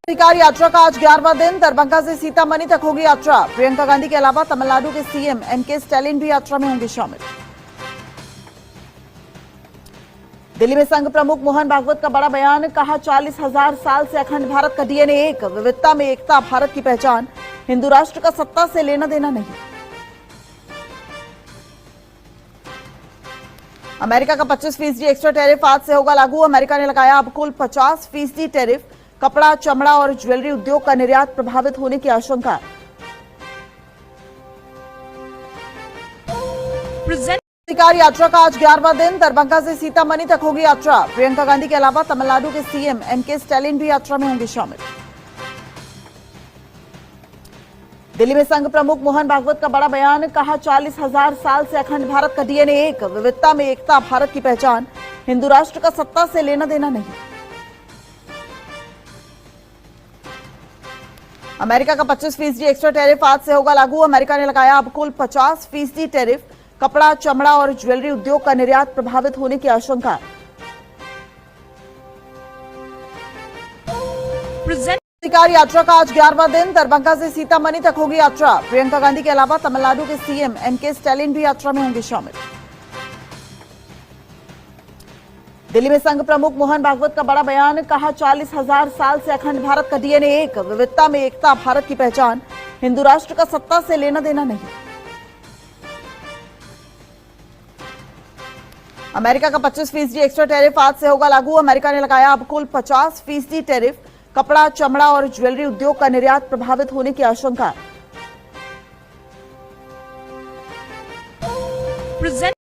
अधिकार यात्रा का आज 11वां दिन। दरभंगा से सीतामढ़ी तक होगी यात्रा। प्रियंका गांधी के अलावा तमिलनाडु के सीएम एम.के. स्टालिन भी यात्रा में होंगे शामिल। दिल्ली में संघ प्रमुख मोहन भागवत का बड़ा बयान। कहा 40,000 साल से अखंड भारत का डीएनए एक, विविधता में एकता भारत की पहचान। हिंदू राष्ट्र का सत्ता से लेना देना नहीं। अमेरिका का 25% एक्स्ट्रा टैरिफ आज से होगा लागू। अमेरिका ने लगाया अब कुल 50% टैरिफ। कपड़ा, चमड़ा और ज्वेलरी उद्योग का निर्यात प्रभावित होने की आशंका। अधिकार यात्रा का आज 11वां दिन। दरभंगा से सीतामढ़ी तक होगी यात्रा। प्रियंका गांधी के अलावा तमिलनाडु के सीएम एम.के. स्टालिन भी यात्रा में होंगे शामिल। दिल्ली में संघ प्रमुख मोहन भागवत का बड़ा बयान। कहा 40,000 साल से अखंड भारत का डीएनए एक, विविधता में एकता भारत की पहचान। हिंदू राष्ट्र का सत्ता से लेना देना नहीं। अमेरिका का 25% एक्स्ट्रा टैरिफ आज से होगा लागू। अमेरिका ने लगाया अब कुल 50% टैरिफ। कपड़ा, चमड़ा और ज्वेलरी उद्योग का निर्यात प्रभावित होने की आशंका। अधिकार यात्रा का आज 11वां दिन। दरभंगा से सीतामढ़ी तक होगी यात्रा। प्रियंका गांधी के अलावा तमिलनाडु के सीएम एम.के. स्टालिन भी यात्रा में होंगे शामिल। दिल्ली में संघ प्रमुख मोहन भागवत का बड़ा बयान। कहा 40,000 साल से अखंड भारत का डीएनए एक, विविधता में एकता भारत की पहचान। हिंदू राष्ट्र का सत्ता से लेना देना नहीं। अमेरिका का 25% एक्स्ट्रा टैरिफ आज से होगा लागू। अमेरिका ने लगाया अब कुल 50% टैरिफ। कपड़ा, चमड़ा और ज्वेलरी उद्योग का निर्यात प्रभावित होने की आशंका।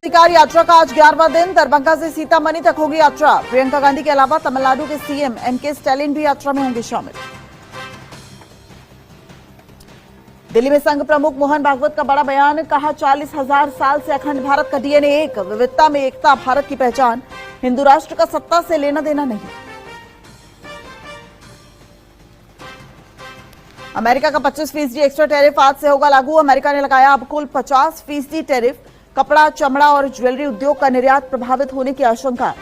अधिकार यात्रा का आज 11वां दिन। दरभंगा से सीतामढ़ी तक होगी यात्रा। प्रियंका गांधी के अलावा तमिलनाडु के सीएम एम.के. स्टालिन भी यात्रा में होंगे शामिल। दिल्ली में संघ प्रमुख मोहन भागवत का बड़ा बयान। कहा 40,000 साल से अखंड भारत का डीएनए एक, विविधता में एकता भारत की पहचान। हिंदू राष्ट्र का सत्ता से लेना देना नहीं। अमेरिका का 25% एक्स्ट्रा टैरिफ आज से होगा लागू। अमेरिका ने लगाया अब कुल 50% टैरिफ। कपड़ा, चमड़ा और ज्वेलरी उद्योग का निर्यात प्रभावित होने की आशंका।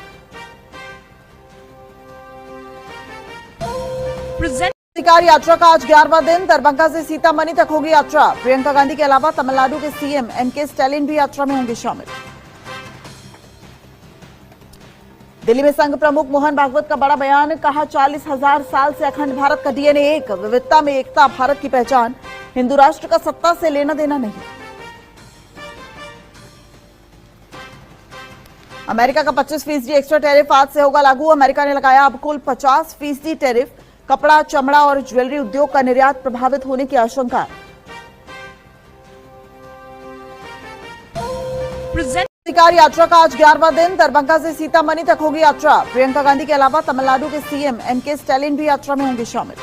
अधिकार यात्रा का आज 11वां दिन। दरभंगा से सीतामढ़ी तक होगी यात्रा। प्रियंका गांधी के अलावा तमिलनाडु के सीएम एम.के. स्टालिन भी यात्रा में होंगे शामिल। दिल्ली में संघ प्रमुख मोहन भागवत का बड़ा बयान। कहा 40,000 साल से अखंड भारत का डीएनए एक, विविधता में एकता भारत की पहचान। हिंदू राष्ट्र का सत्ता से लेना देना नहीं। अमेरिका का 25% एक्स्ट्रा टैरिफ आज से होगा लागू। अमेरिका ने लगाया अब कुल 50% टैरिफ। कपड़ा, चमड़ा और ज्वेलरी उद्योग का निर्यात प्रभावित होने की आशंका। अधिकार यात्रा का आज 11वां दिन। दरभंगा से सीतामढ़ी तक होगी यात्रा। प्रियंका गांधी के अलावा तमिलनाडु के सीएम एम.के. स्टालिन भी यात्रा में होंगे शामिल।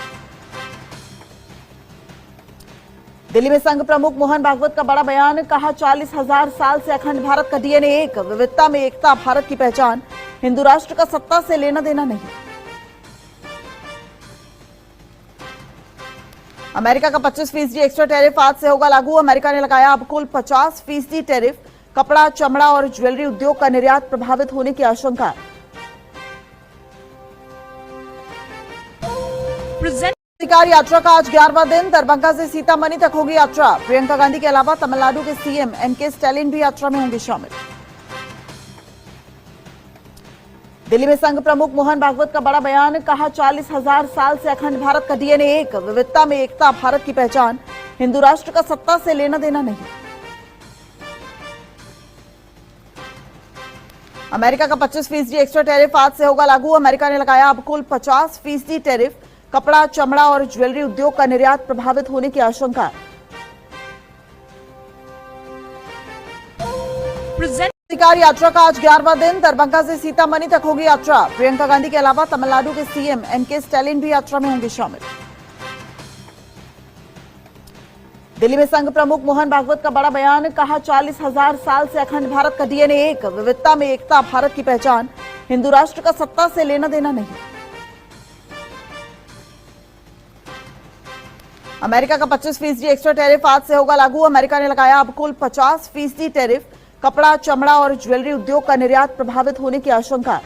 दिल्ली में संघ प्रमुख मोहन भागवत का बड़ा बयान। कहा 40,000 साल से अखंड भारत का डीएनए एक, विविधता में एकता भारत की पहचान। हिंदू राष्ट्र का सत्ता से लेना देना नहीं। अमेरिका का 25% एक्स्ट्रा टैरिफ आज से होगा लागू। अमेरिका ने लगाया अब कुल 50% टैरिफ। कपड़ा, चमड़ा और ज्वेलरी उद्योग का निर्यात प्रभावित होने की आशंका। अधिकार यात्रा का आज 11वां दिन। दरभंगा से सीतामढ़ी तक होगी यात्रा। प्रियंका गांधी के अलावा तमिलनाडु के सीएम एम.के. स्टालिन भी यात्रा में होंगे शामिल। दिल्ली में संघ प्रमुख मोहन भागवत का बड़ा बयान। कहा 40,000 साल से अखंड भारत का डीएनए एक, विविधता में एकता भारत की पहचान। हिंदू राष्ट्र का सत्ता से लेना देना नहीं। अमेरिका का 25% एक्स्ट्रा टैरिफ आज से होगा लागू। अमेरिका ने लगाया अब कुल 50% टैरिफ। कपड़ा, चमड़ा और ज्वेलरी उद्योग का निर्यात प्रभावित होने की आशंका। अधिकार यात्रा का आज 11वां दिन। दरभंगा से सीतामढ़ी तक होगी यात्रा। प्रियंका गांधी के अलावा तमिलनाडु के सीएम एम.के. स्टालिन भी यात्रा में होंगे शामिल। दिल्ली में संघ प्रमुख मोहन भागवत का बड़ा बयान। कहा 40,000 साल से अखंड भारत का डीएनए एक, विविधता में एकता भारत की पहचान। हिंदू राष्ट्र का सत्ता से लेना देना नहीं। अमेरिका का 25% एक्स्ट्रा टैरिफ आज से होगा लागू। अमेरिका ने लगाया अब कुल 50% टैरिफ। कपड़ा, चमड़ा और ज्वेलरी उद्योग का निर्यात प्रभावित होने की आशंका।